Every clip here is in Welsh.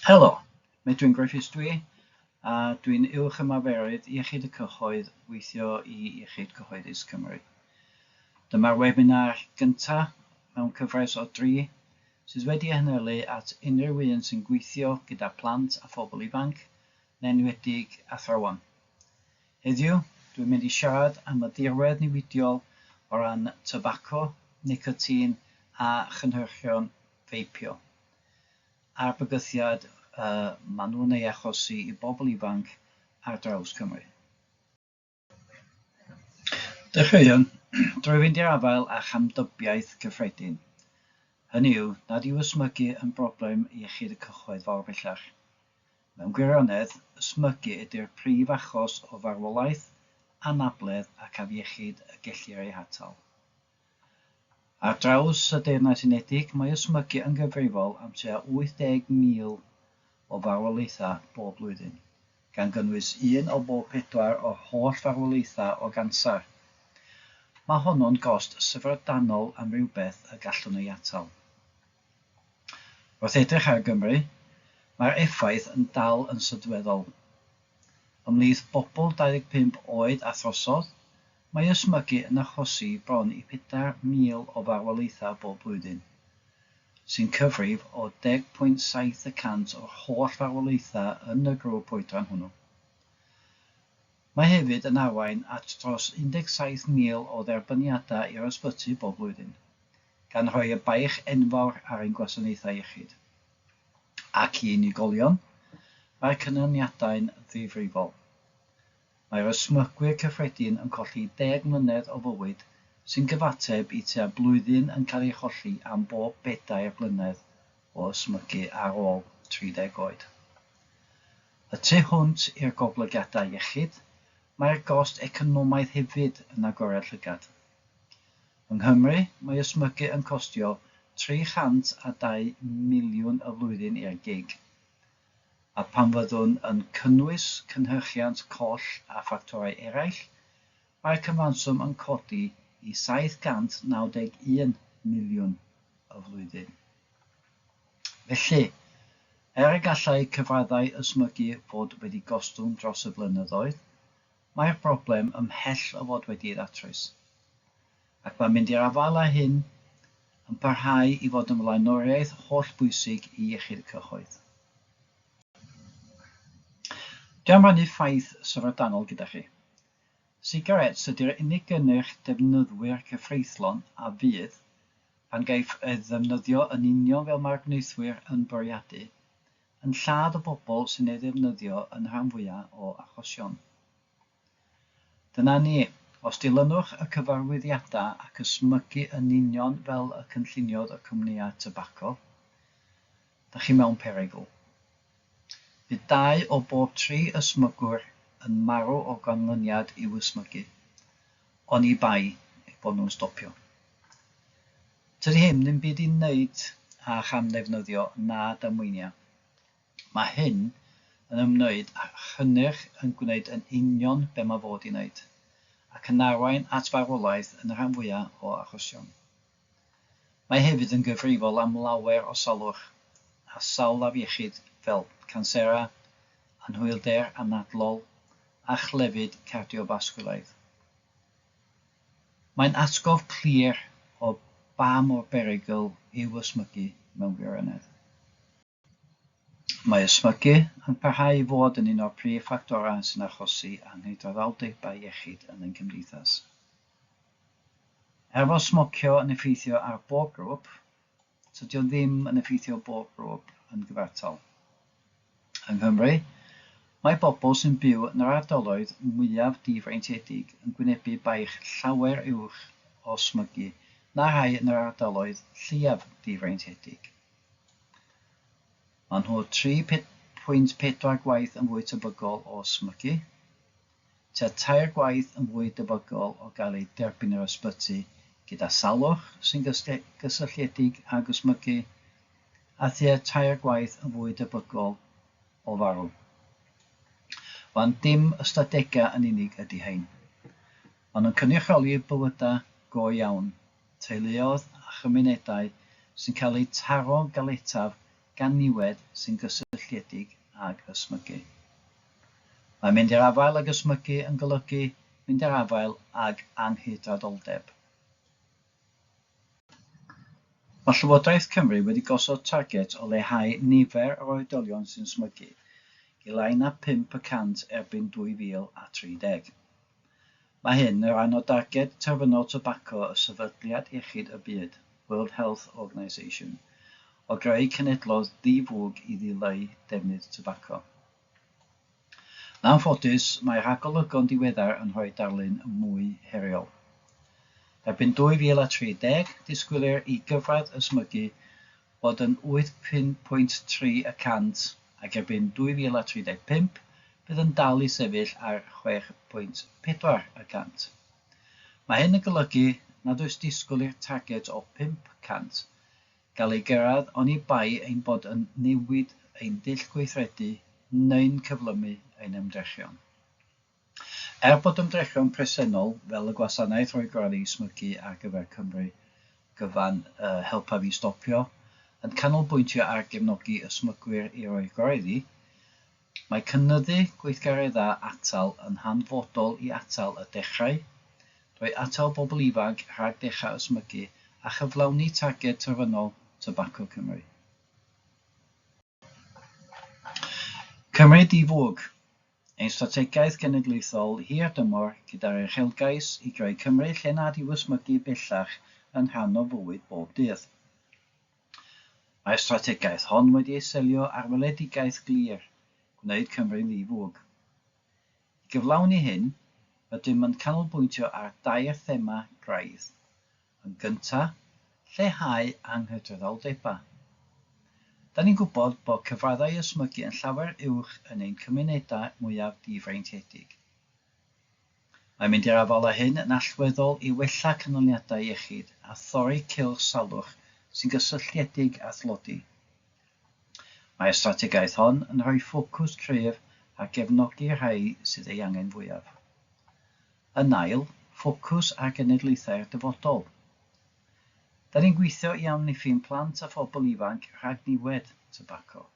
Helo, mae dwi'n Griffiths a dwi'n uwch ymarferydd iechyd y cyhoedd weithio i Iechyd Cyhoeddus Cymru. Dyma'r webinar gyntaf mewn cyfres o 3 sydd wedi hynnylu at unrhyw un sy'n gweithio gyda plant a phobl ifanc, neu'n enwedig athrawon. Heddiw, dwi'n mynd i siarad am y dirwedd newidiol o ran Tybaco Nicotin a chynhyrchion feipio, a'r bygythiad maen nhw'n ei achosi i bobl ifanc ar draws Cymru. Dechreuwn, drwy fynd i'r afael a chamdybiaeth cyffredin. Hynny yw, nad yw ysmygu yn broblem iechyd y cyhoedd fawr bellach. Mewn gwirionedd, ysmygu ydy'r prif achos o farwolaeth, anabledd ac afiechyd y gellir ei hatal. Ar draws y Deyrnas Unedig, mae ysmygu yn gyfrifol am tua 80,000 o farwolaethau bob blwyddyn, gan gynnwys 1 o bob 4 o holl farwolaethau o gansar. Mae honno'n gost syfrdanol am rywbeth y gallwn ei atal. Wrth edrych ar Gymru, mae'r effaith yn dal yn sydweddol. Ymhlith bobl 25 oed a throsodd, mae ysmygu yn achosi bron i 4,000 o farwolaethau bob blwyddyn, sy'n cyfrif o 10.7% o'r holl farwolaethau yn y grŵp oedran hwnnw. Mae hefyd yn arwain at dros 17,000 o dderbyniadau i'r ysbyty bob blwyddyn, gan rhoi y baich enfawr ar ein gwasanaethau iechyd. Ac i unigolion, mae'r canlyniadau'n ddifrifol. Mae'r ysmygwyr cyffredin yn colli 10 mlynedd o fywyd sy'n gyfateb i tua blwyddyn yn cael ei cholli am bob 4 blynedd o ysmygu ar ôl 30 oed. Y tu hwnt i'r goblygiadau iechyd, mae'r gost economaidd hefyd yn agored llygad. Yng Nghymru, mae ysmygu yn costio £302 miliwn y flwyddyn i'r gig, a pan fyddwn yn cynnwys cynhyrchiant coll a ffactorau eraill, mae'r cyfanswm yn codi i £791 miliwn y flwyddyn. Felly, y gallai cyfraddau ysmygu fod wedi gostwng dros y blynyddoedd, mae'r broblem ymhell o fod wedi'i ddatrys. Ac mae'n mynd i'r afael â hyn yn parhau i fod yn flaenoriaeth hollbwysig i iechyd y cyhoedd. Dwi'n rhannu ffaith syfrdanol gyda chi. Sigarets ydy'r unig gynnyrch defnyddwyr cyfreithlon a fydd, pan gaiff ei ddefnyddio yn union fel mae'r gweithwyr yn bwriadu, yn lladd y bobl sy'n ei ddefnyddio yn rhan fwyaf o achosion. Dyna ni, os dilynwch y cyfarwyddiadau ac ysmygu yn union fel y cynlluniodd y cwmnïau Tybaco, dach chi mewn perygl. Bydd 2 o bob 3 ysmygwr yn marw o ganlyniad i'w ysmygu, ond i bai bod nhw'n stopio. Tydi hyn ddim byd i wneud â chamddefnyddio na damweiniau. Mae hyn yn ymwneud â chynnyrch yn gwneud yn union be mae fod i wneud, ac yn arwain at farwolaeth yn y rhan fwyaf o achosion. Mae hefyd yn gyfrifol am lawer o salwch a sawl afiechyd fel cansera, anhwylder anadlol, a chlefyd cardiofasgwlaidd. Mae'n atgof clir o ba mor berygl i'w ysmygu mewn gwirionedd. Mae ysmygu yn parhau i fod yn un o'r prif ffactorau sy'n achosi anghydraddoldebau iechyd yn ein cymdeithas. Fod smocio yn effeithio ar bob grŵp, tydi o ddim yn effeithio bob grŵp yn gyfartal. Yng Nghymru, mae bobl sy'n byw yn yr ardaloedd mwyaf difreintiedig yn gwynebu baich llawer uwch o ysmygu na rhai yn yr ardaloedd lleiaf difreintiedig. Maen nhw 3.4 gwaith yn fwy tebygol o ysmygu, tua 3 gwaith yn fwy debygol o gael ei derbyn yr ysbyty gyda salwch sy'n gysylltiedig ag ysmygu, a tua 3 gwaith yn fwy debygol o farw. Ond dim ystadegau yn unig ydy hein. Maen nhw'n cynrychioli bywydau go iawn, teuluoedd a chymunedau sy'n cael eu taro galetaf gan niwed sy'n gysylltiedig ag ysmygu. Mae mynd i'r afael ag ysmygu yn golygu mynd i'r afael ag anghydradoldeb. Mae Llywodraeth Cymru wedi gosod targed o leihau nifer o oedolion sy'n smygu i lai na 5% erbyn 2030. Mae hyn yn rhan o darged terfynol tobaco y Sefydliad Iechyd y Byd, World Health Organisation, o greu cenedloedd ddifwg i ddileu defnydd tobaco. Yn anffodus, mae rhagolygon diweddar yn rhoi darlun mwy heriol. Erbyn 2030, disgwylir i gyfradd ysmygu bod yn 8.3% ac erbyn 2035 bydd yn dal i sefyll ar 6.4%. Mae hyn yn golygu nad oes disgwyl i'r targed o 5% gael ei gyrraedd oni bai ein bod yn newid ein dull gweithredu neu'n cyflymu ein ymdrechion. Bod ymdrechion bresennol fel y gwasanaeth rhoi graddi smygu ar gyfer Cymru gyfan helpa fi stopio yn canolbwyntio ar gefnogi ysmygwyr i roi graddi, mae cynyddu gweithgaredda atal yn hanfodol i atal y dechrau, rhoi atal bobl ifanc rhag dechrau ysmygu a chyflawni targed terfynol Tybaco Cymru. Cymru difwg, ein strategaeth genedlaethol hir dymor gyda'r uchelgais i greu Cymru lle nad i'w ysmygu bellach yn rhan o fywyd bob dydd. Mae'r strategaeth hon wedi ei selio ar weledigaeth glir, gwneud Cymru'n ddifwg. I gyflawni hyn, rydym yn canolbwyntio ar 2 thema graidd. Yn gyntaf, lleihau anghydraddoldeba. Da ni'n gwybod bod cyfraddau ysmygu yn llawer uwch yn ein cymunedau mwyaf difreintiedig. Mae'n mynd i'r afal â hyn yn allweddol i wella canlyniadau iechyd a thorri cylch salwch sy'n gysylltiedig â thlodi. Mae'r strategaeth hon yn rhoi ffocws cryf ar gefnogi rhai sydd ei angen fwyaf. Yn ail, ffocws ar genedlaethau'r dyfodol. Da ni'n gweithio i amddiffyn plant a phobl ifanc rhag niwed tobaco.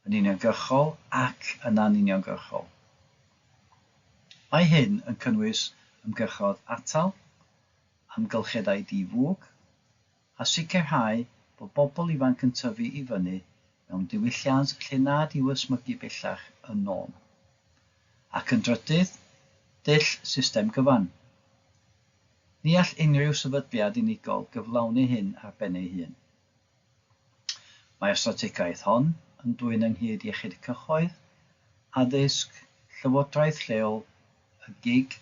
Yn uniongyrchol ac yn anuniongyrchol. Mae hyn yn cynnwys ymgyrchoedd atal, amgylcheddau difwg, a sicrhau bod bobl ifanc yn tyfu i fyny mewn diwylliant lle nad i'w ysmygu bellach yn norm. Ac yn drydydd, dull system gyfan. Ni all unrhyw sefydliad unigol gyflawni hyn ar ben ei hun. Mae'r strategaeth hon yn dwyn ynghyd iechyd cyhoedd, addysg, llywodraeth lleol, y GIG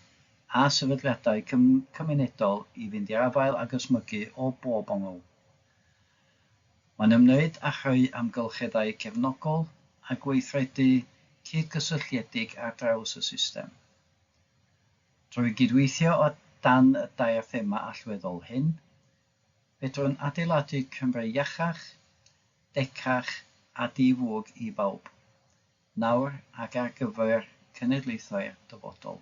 a sefydliadau cymunedol i fynd i'r afael ag ysmygu o bob ongl. Mae'n ymwneud â chreu amgylcheddau cefnogol a gweithredu cydgysylltiedig ar draws y system. Drwy gydweithio o dan y 2 thema allweddol hyn, fedrwn adeiladu Cymru iachach, decrach a difwg i bawb, nawr ac ar gyfer cenedlaethau'r dyfodol.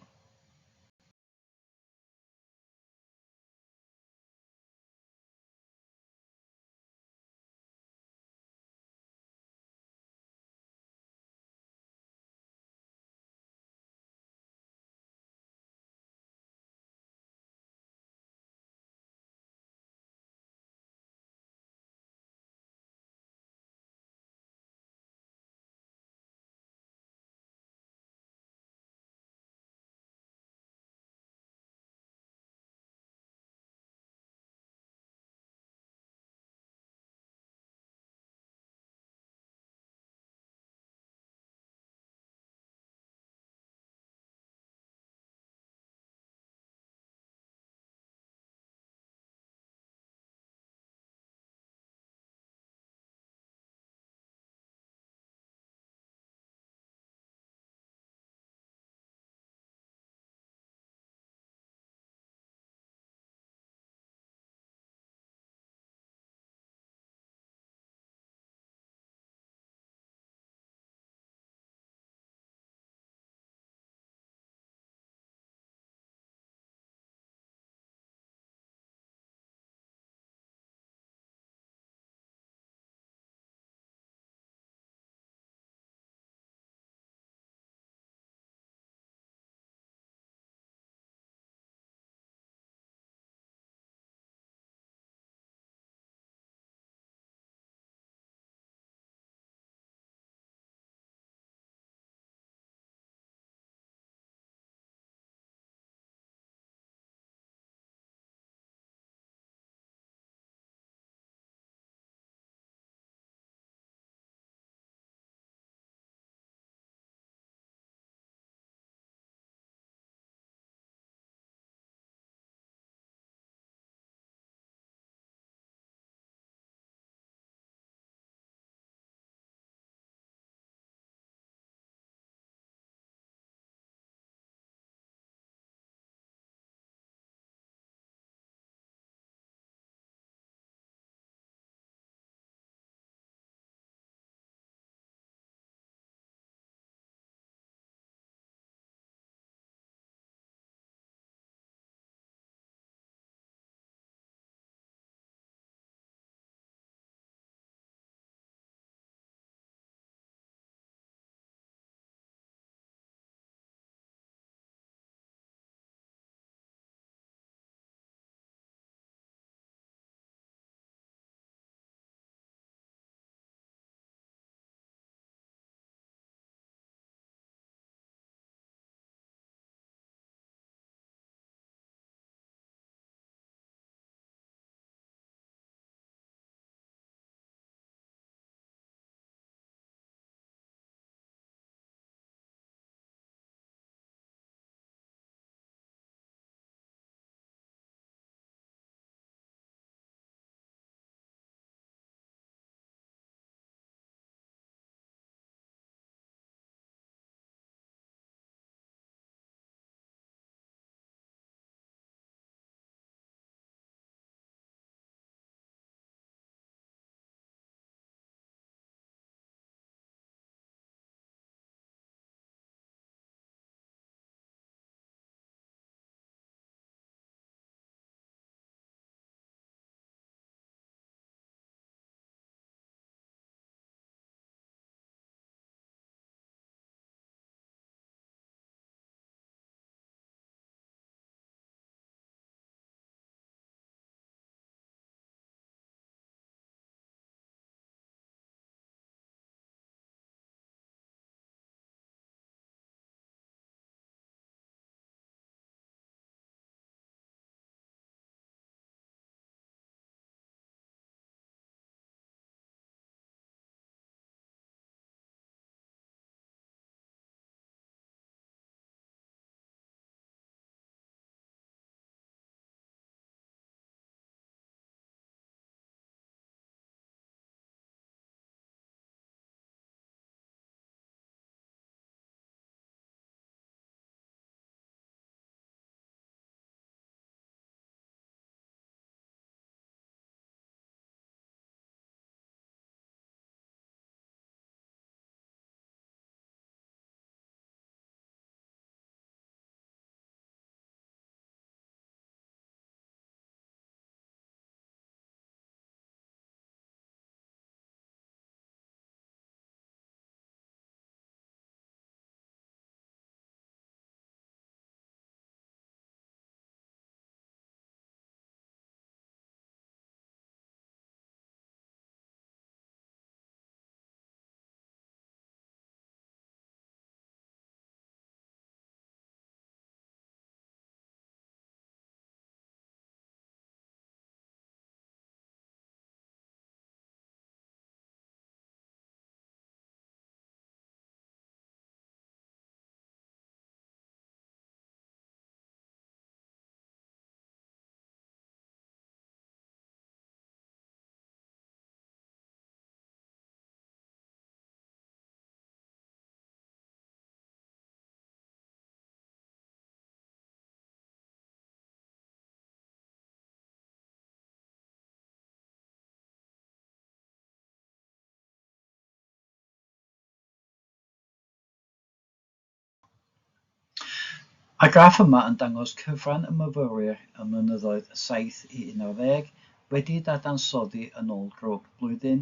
A graff yma yn dangos cyfran y myfyrwyr ym mynyddoedd 7 i 11 wedi dadansoddi yn ôl grŵp blwyddyn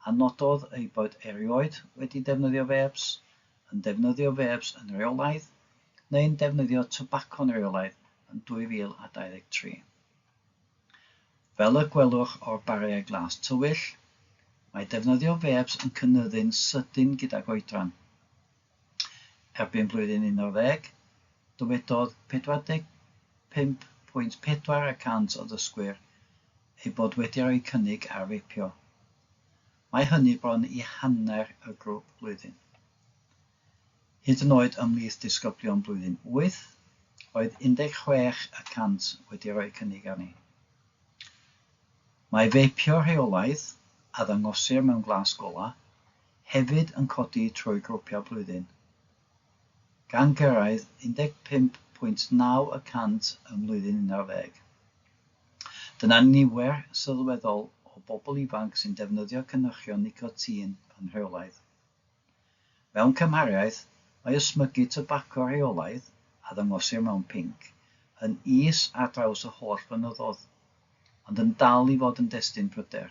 a nododd eu bod erioed wedi defnyddio fêps, yn defnyddio fêps yn reolaidd neu'n defnyddio Tybaco Nicotin yn 2023. Fel y gwelwch o'r bariau glas tywyll, mae defnyddio fêps yn cynyddu'n sydyn gydag oedran. Erbyn blwyddyn 11, dywedodd 45.4% o ddysgwyr eu bod wedi rhoi cynnig ar feipio. Mae hynny bron i hanner y grŵp blwyddyn. Hyd yn oed ymhlith disgyblion blwyddyn 8, oedd 16% wedi rhoi cynnig arni. Mae feipio rheolaidd, a ddangosir mewn glas gola, hefyd yn codi trwy grwpiau blwyddyn, gan gyrraedd 15.9% ym mlwyddyn 11. Dyna nifer sylweddol o bobl ifanc sy'n defnyddio cynhyrchion nicotin yn rheolaidd. Mewn cymhariaeth, mae ysblygu tybaco rheolaidd, a ddangosir mewn pinc, yn is ar draws y holl blynyddoedd, ond yn dal i fod yn destun pryder.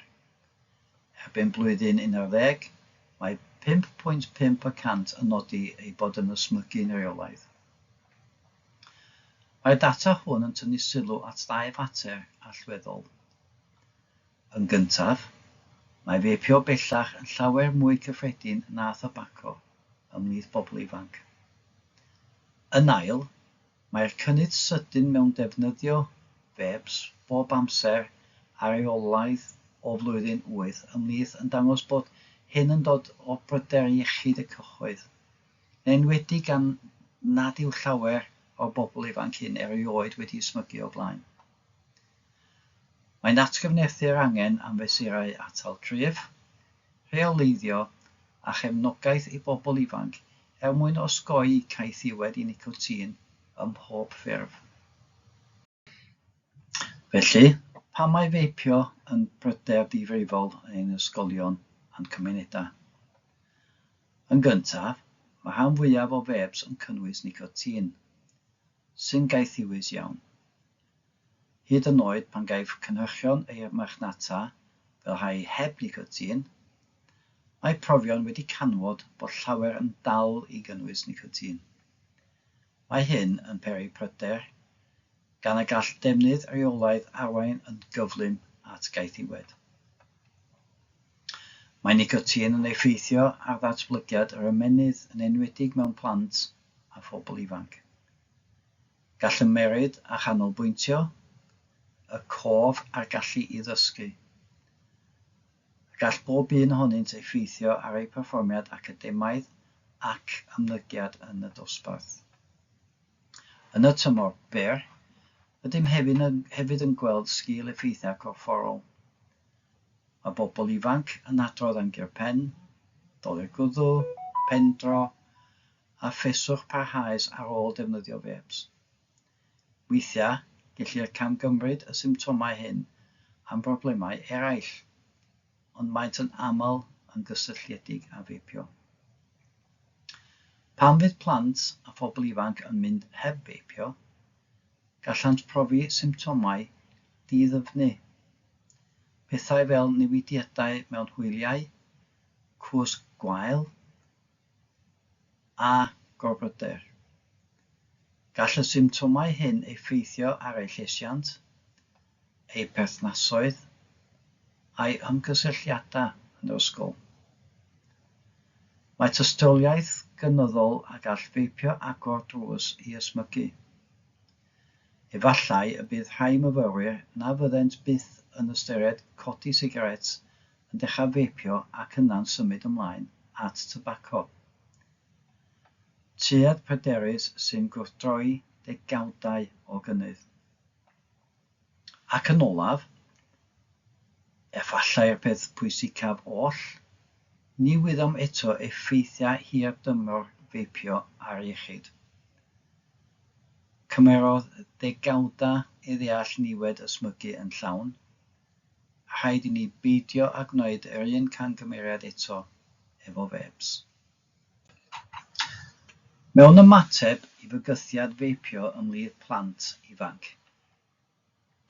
Erbyn blwyddyn 11, mae 5.5% yn nodi ei bod yn ysblygu'n reolaidd. Mae'r data hwn yn tynnu sylw at 2 fater allweddol. Yn gyntaf, mae feipio bellach yn llawer mwy cyffredin na thybaco ymhlith bobl ifanc. Yn ail, mae'r cynnydd sydyn mewn defnyddio fêps bob amser ar reolaidd o flwyddyn 8 ymhlith yn dangos bod hyn yn dod o bryder iechyd y cyhoedd, neu'n wedi gan nad yw llawer o bobl ifanc hyn erioed wedi ysblygu o blaen. Mae'n atgyfnerthu'r angen am fesurau atal cryf, rheoleiddio a chefnogaeth i bobl ifanc mwyn osgoi caethiwed i nicotin ym mhob ffurf. Felly, pam mae feipio yn bryder difrifol yn ysgolion a'n cymunedau? Yn gyntaf, mae rhan fwyaf o fêps yn cynnwys nicotin, sy'n gaethiwys iawn. Hyd yn oed pan gaeth cynhyrchion eu marchnata fel rhai heb nicotin, mae profion wedi canfod bod llawer yn dal i gynnwys nicotin. Mae hyn yn peri pryder, gan y gall defnydd reolaidd arwain yn gyflym at gaethiwed. Mae nicotin yn effeithio ar ddatblygiad yr ymennydd yn enwedig mewn plant a phobl ifanc. Gall ymyrryd a chanolbwyntio, y cof a'r gallu i ddysgu. Gall bob un ohonynt effeithio ar ei perfformiad academaidd ac ymddygiad yn y dosbarth. Yn y tymor byr, ydym hefyd yn gweld sgil effeithiau corfforol. Mae bobl ifanc yn adrodd am gur pen, dolur gwddw, pendro a pheswch parhaus ar ôl defnyddio fêps. Weithiau, gellir camgymryd y symptomau hyn am broblemau eraill, ond maent yn aml yn gysylltiedig â feipio. Pan fydd plant a phobl ifanc yn mynd heb feipio, gallant profi symptomau diddyfnu. Pethau fel newidiadau mewn hwyliau, cwsg gwael a gorbryder. Gall y symptomau hyn effeithio ar eu llesiant, eu perthnasoedd a'i ymgysylltiadau yn yr ysgol. Mae tystiolaeth gynyddol a gall feipio agor drws i ysmygu. Efallai y bydd rhai myfyrwyr na fyddent byth yn ystyried codi sigaret yn dechrau feipio ac yna'n symud ymlaen at tybaco. Tuedd pryderus sy'n gwrthdroi degawdau o gynnydd. Ac yn olaf, efallai'r peth pwysicaf oll, ni wyddom eto effeithiau hir dymor feipio ar iechyd. Cymerodd degawdau i ddeall niwed ysmygu yn llawn, rhaid i ni beidio â gwneud yr un camgymeriad eto efo fêps. Mewn ymateb i fygythiad feipio ymhlith plant ifanc.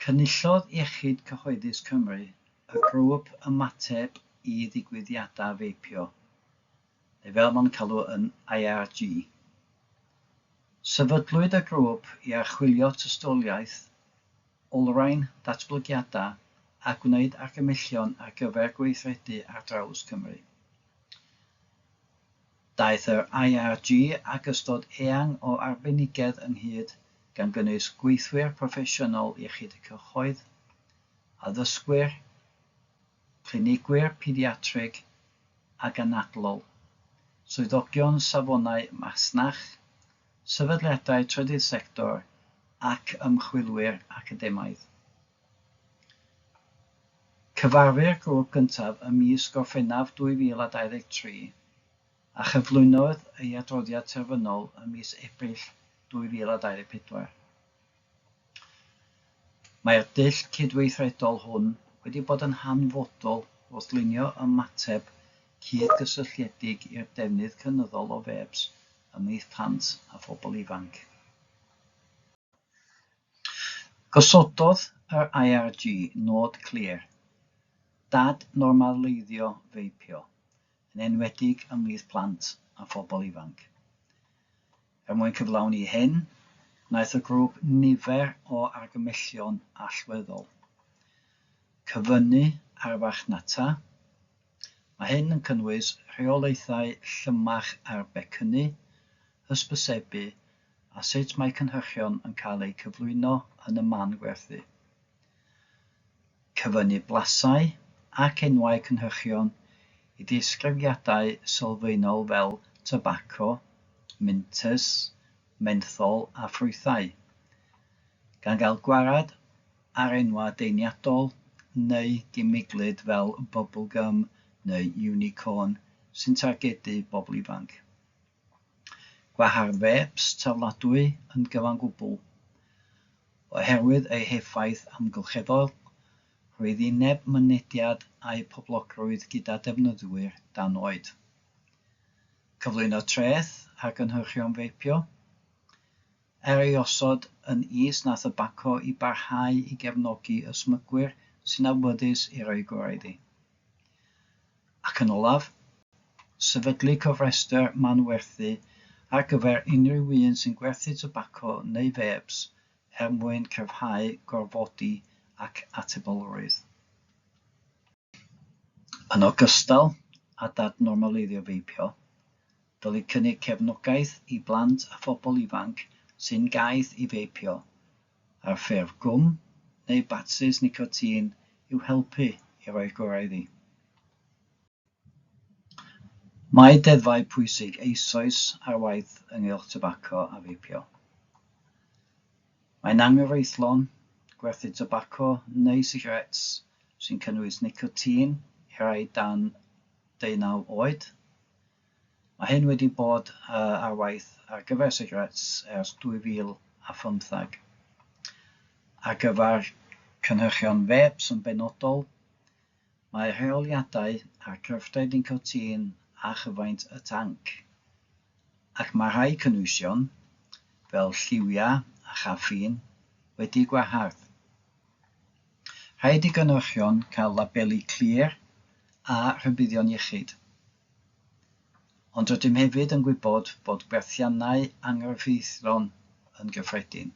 Cynullodd Iechyd Cyhoeddus Cymru y grŵp ymateb i ddigwyddiadau feipio, neu fel mae'n cael yn IRG. Sefydlwyd y grŵp i archwilio tystiolaeth, olrhain datblygiadau a gwneud argymellion ar gyfer gweithredu ar draws Cymru. Daeth yr IRG ag ystod eang o arbenigedd ynghyd gan gynnwys gweithwyr proffesiynol iechyd y cyhoedd, addysgwyr, clinigwyr pediatrig ac anadlol, swyddogion safonau masnach, sefydliadau trydydd sector ac ymchwilwyr academaidd. Cyfarfu'r grŵp gyntaf ym mis Gorffennaf 2023 a chyflwynodd ei adroddiad terfynol ym mis Ebrill 2024. Mae'r dull cydweithredol hwn wedi bod yn hanfodol wrth lunio ymateb cydgysylltiedig i'r defnydd cynyddol o fêps ymhlith plant a phobl ifanc. Gosododd yr IRG nod clir, normaleiddio feipio, yn enwedig ymhlith plant a phobl ifanc. Mwyn cyflawni hyn, wnaeth y grŵp nifer o argymellion allweddol. Cyfynnu ar farchnata. Mae hyn yn cynnwys rheolaethau llymach ar becynnu, hysbysebu a sut mae cynhyrchion yn cael eu cyflwyno yn y man gwerthu. Cyfynnu blasau ac enwau cynhyrchion i ddisgrifiadau sylfaenol fel tybaco, mintys, menthol a ffrwythau, gan gael gwarad ar enwau deiniadol neu gimiglyd fel bubblegum neu unicorn sy'n targedu bobl ifanc. Gwahardd fêps tafladwy yn gyfan gwbl, oherwydd ei heffaith amgylcheddol, rwyddineb mynediad a'i poblogrwydd gyda defnyddwyr dan oed. Cyflwyno treth ar gynhyrchion feipio, ei osod yn is na Tybaco i barhau i gefnogi ysmygwyr sy'n awyddus i roi gwreiddi. Ac yn olaf, sefydlu cofrestr manwerthu ar gyfer unrhyw un sy'n gwerthu tybaco neu fêps mwyn cryfhau gorfodi ac atebolrwydd. Yn ogystal â normaleiddio feipio, dylid cynnig cefnogaeth i blant a phobl ifanc sy'n gaeth i feipio ar ffurf gwm neu batsys nicotin i'w helpu i roi gwreiddi. Mae deddfau pwysig eisoes ar waith ynghylch tybaco a feipio. Mae'n anghyfreithlon gwerthu tybaco neu sigarets sy'n cynnwys nicotin i rai dan 19 oed. Mae hyn wedi bod ar waith ar gyfer sigarets ers 2015. Ar gyfer cynhyrchion fêps yn benodol, mae rheoliadau ar cryfder nicotin a chyfaint y tanc, ac mae rhai cynwysion, fel lliwiau a chaffin, wedi gwahardd. Rhaid i gynhyrchion cael labeli clir a rhybuddion iechyd. Ond rydym hefyd yn gwybod bod gwerthiannau anghyfreithlon yn gyffredin.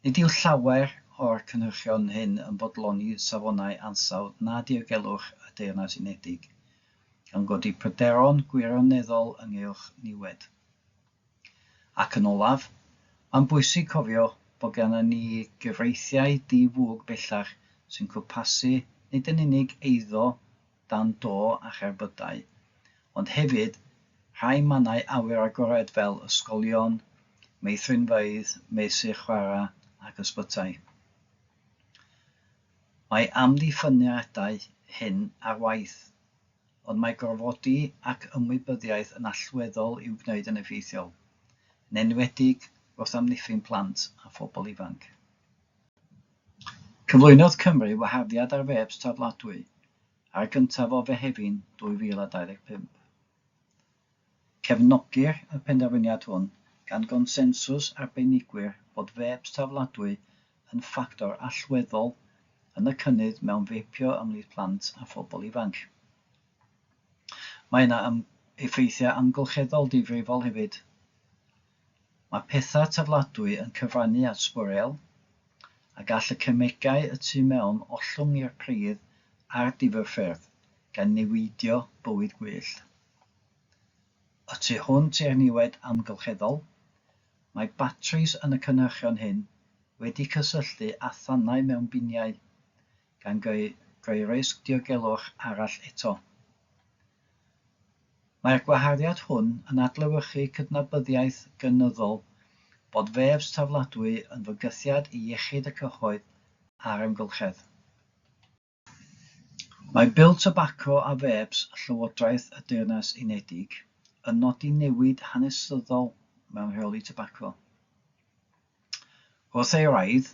Nid yw llawer o'r cynhyrchion hyn yn bodloni safonau ansawdd na diogelwch y Deyrnas Unedig, gan godi pryderon gwirioneddol ynghylch niwid. Ac yn olaf, mae'n bwysig cofio bod gennym ni gyfreithiau di-fwg bellach sy'n cwmpasu nid yn unig eiddo dan do a cherbydau, ond hefyd rhai mannau awyr agored fel ysgolion, meithrinfeydd, mesur chwarae ac ysbytai. Mae amddiffyniadau hyn ar waith, ond mae gorfodi ac ymwybyddiaeth yn allweddol i'w gwneud yn effeithiol, yn enwedig wrth amddiffyn plant a phobl ifanc. Cyflwynodd Cymru waharddiad ar fêps tafladwy ar gyntaf o Fehefin 2025. Cefnogir y penderfyniad hwn gan gonsensws arbenigwyr bod fêps tafladwy yn ffactor allweddol yn y cynnydd mewn feipio ymhlith plant a phobl ifanc. Mae yna effeithiau amgylcheddol difrifol hefyd. Mae pethau tafladwy yn cyfrannu at sbwriel, a gall y cemegau y tu mewn ollwng i'r pridd a'r difyrffyrdd gan newidio bywyd gwyllt. Y tu hwnt i'r niwed amgylcheddol, mae batris yn y cynhyrchion hyn wedi cysylltu â thannau mewn biniau, gan greu risg diogelwch arall eto. Mae'r gwaharddiad hwn yn adlewyrchu cydnabyddiaeth gynyddol bod fêps tafladwy yn fygythiad i iechyd y cyhoedd a'r amgylchedd. Mae bil Tybaco a fêps Llywodraeth y Deyrnas Unedig yn nodi newid hanesyddol mewn rheoli tybaco. Wrth ei raidd,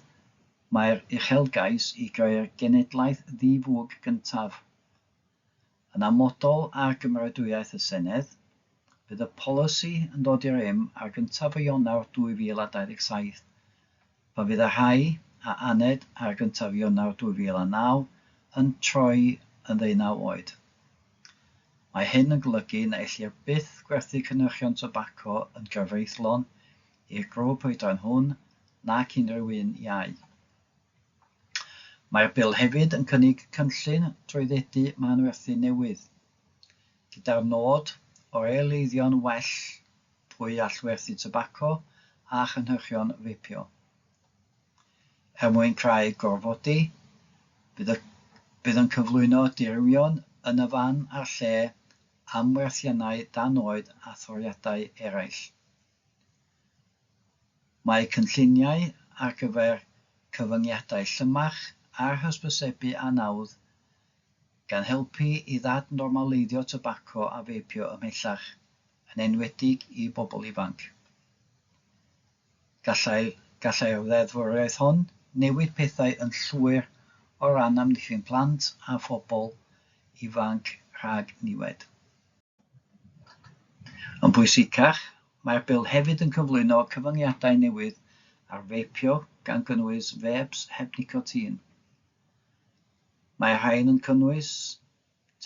mae'r uchelgais i greu'r genedlaeth ddifwg gyntaf. Yn amodol ar gymeradwyaeth y Senedd, bydd y polisi yn dod i'r ar gyntaf o Ionawr 2027, fe fydd y rhai a aned ar gyntaf Ionawr 2009 yn troi yn 19 oed. Mae hyn yn golygu na ellir byth gwerthu cynhyrchion tybaco yn gyfreithlon i'r grŵp oedran hwn nac unrhyw un iau. Mae'r bil hefyd yn cynnig cynllun drwyddedu manwerthu newydd, gyda'r nod o reoleuddio'n well pwy all werthu tybaco a chynhyrchion feipio. Mwyn creu gorfodi, bydd yn cyflwyno dirwyon yn y fan a'r lle am werthiannau dan oed a thoriadau eraill. Mae cynlluniau ar gyfer cyfyngiadau llymach a'r hysbysebu anawdd gan helpu i ddadnormaleiddio tybaco a feipio ymhellach, yn enwedig i bobl ifanc. Gallai'r ddeddfwriaeth hon newid pethau yn llwyr o ran amddiffyn plant a phobl ifanc rhag niwed. Yn bwysicach, mae'r bil hefyd yn cyflwyno cyfyngiadau newydd ar feipio gan gynnwys fêps heb nicotin. Mae'r rhain yn cynnwys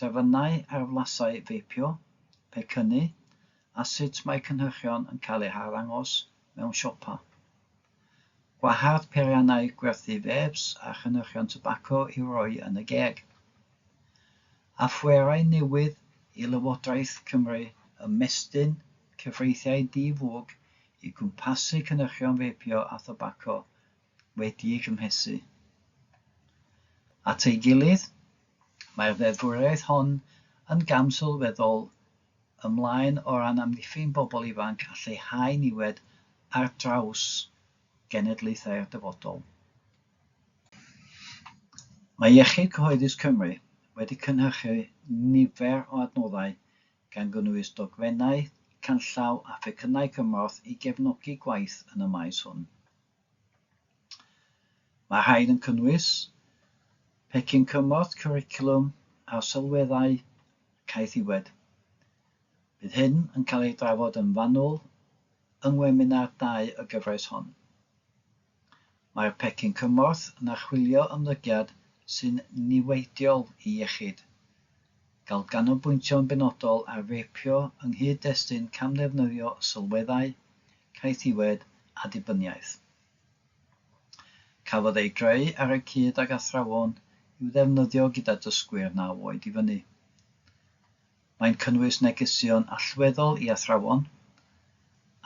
terfynau ar flasau feipio, pecynnu, a sut mae cynhyrchion yn cael eu harddangos mewn siopa. Gwahardd peiriannau gwerthu fêps a chynhyrchion tybaco i roi yn y geg. A phwerau newydd i Lywodraeth Cymru ymestyn cyfreithiau difwg i gwmpasu cynhyrchion feipio a tybaco wedi'i cymhesu. At ei gilydd, mae'r ddeddfwriaeth hon yn gam sylweddol ymlaen o ran amddiffyn bobl ifanc a lleihau niwed ar draws genedlaethau'r dyfodol. Mae Iechyd Cyhoeddus Cymru wedi cynhyrchu nifer o adnoddau gan gynnwys dogfennau, canllaw a phecynau cymorth i gefnogi gwaith yn y maes hwn. Mae rhain yn cynnwys pecyn cymorth cwricwlwm a sylweddau caethiwed. Bydd hyn yn cael ei drafod yn fanwl yng ngwebinar 2 y gyfres hon. Mae'r pecyn cymorth yn archwilio ymddygiad sy'n niweidiol i iechyd, gael ganolbwyntio'n benodol ar feipio yng nghyd-destun camddefnyddio sylweddau, caethiwed a dibyniaeth. Cafodd ei greu ar y cyd ag athrawon i'w ddefnyddio gyda dysgwyr 9 oed i fyny. Mae'n cynnwys negesion allweddol i athrawon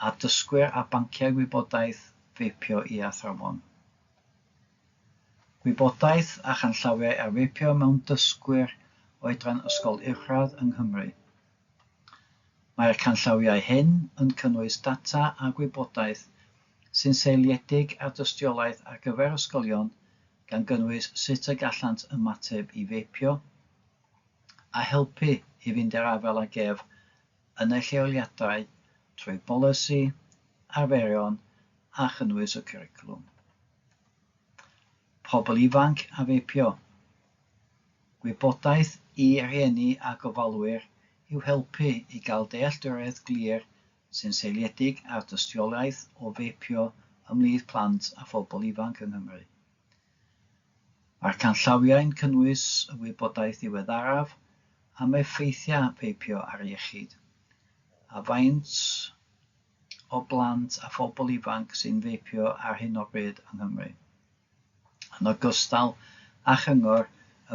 a dysgwyr a banciau wybodaeth feipio i athrawon. Wybodaeth a chanllawiau ar feipio mewn dysgwyr oedran ysgol uwchradd yng Nghymru. Mae'r canllawiau hyn yn cynnwys data a gwybodaeth sy'n seiliedig ar dystiolaeth ar gyfer ysgolion gan gynnwys sut y gallant ymateb i feipio a helpu i fynd i'r afel ag ef yn y lleoliadau trwy bolisi, arferion a chynnwys y cwricwlwm. Phobl ifanc a feipio. Gwybodaeth i rieni a gofalwyr i'w helpu i gael dealltwriaeth glir sy'n seiliedig ar dystiolaeth o feipio ymhlith plant a phobl ifanc yng Nghymru. Mae'r canllawiau'n cynnwys y wybodaeth diweddaraf am effeithiau feipio ar iechyd, a faint o blant a phobl ifanc sy'n feipio ar hyn o bryd yng Nghymru. Yn ogystal â chyngor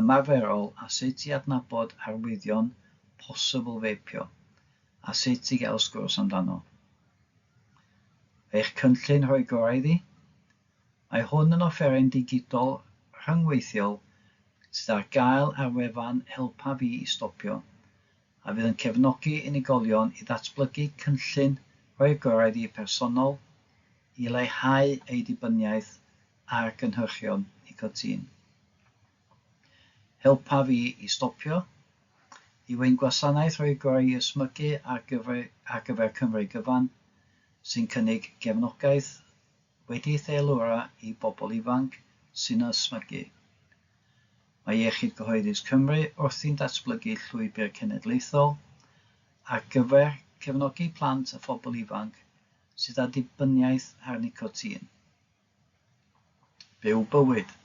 ymarferol a sut i adnabod arwyddion posibl feipio, a sut i gael sgwrs amdano. Eich cynllun rhoi gorau iddi? Mae hwn yn offeren digidol rhyngweithiol sydd ar gael ar wefan Helpa Fi i Stopio, a fydd yn cefnogi unigolion i ddatblygu cynllun rhoi gorau iddi personol i leihau ei dibyniaeth ar cynhyrchion nicotin. Helpa Fi i Stopio yw ein gwasanaeth rhoi gorau i ysmygu ar gyfer Cymru gyfan sy'n cynnig gefnogaeth wedi'i theilwra i bobl ifanc sy'n ysmygu. Mae Iechyd Cyhoeddus Cymru wrthi'n datblygu llwybr cenedlaethol ar gyfer cefnogi plant a phobl ifanc sydd â dibyniaeth ar nicotin. Byw bywyd.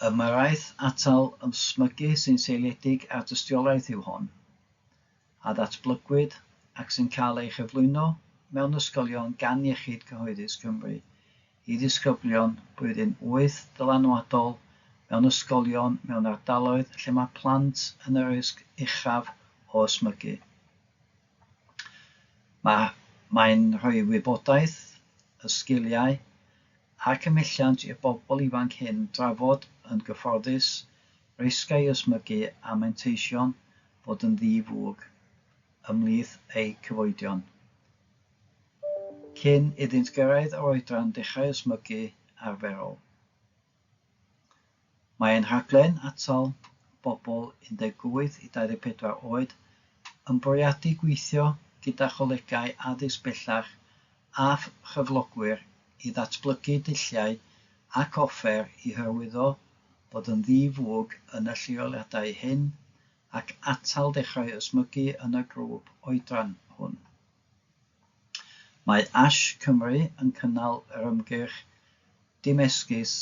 Ymyrraeth atal ysmygu sy'n seiliedig ar dystiolaeth yw hon, a ddatblygwyd ac sy'n cael ei chyflwyno mewn ysgolion gan Iechyd Cyhoeddus Cymru i ddisgyblion blwyddyn 8 dylanwadol mewn ysgolion mewn ardaloedd lle mae plant yn y risg uchaf o ysmygu. Mae'n rhoi wybodaeth, y sgiliau a cymhelliant i'r bobl ifanc hyn drafod yn gyfforddus risgau ysmygu a manteision fod yn ddifwg ymhlith eu cyfoedion, cyn iddynt gyrraedd yr oedran dechrau ysmygu arferol. Mae'n rhaglen atal bobl 18 i 24 oed yn bwriadu gweithio gyda cholegau addysg bellach a chyflogwyr i ddatblygu dulliau ac offer i hyrwyddo bod yn ddifwg yn y lleoliadau hyn ac atal dechrau ysmygu yn y grŵp oedran hwn. Mae Cymru yn cynnal yr ymgyrch dim esgus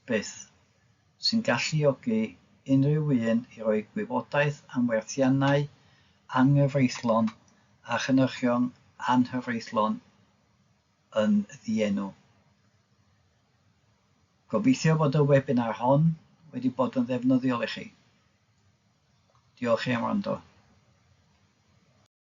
byth sy'n galluogi unrhyw un i roi gwybodaeth am werthiannau anghyfreithlon a chynhyrchion anhyfreithlon yn ddienw. Gobeithio bod y webinar hon wedi bod yn ddefnyddiol i chi. Diolch am wrando.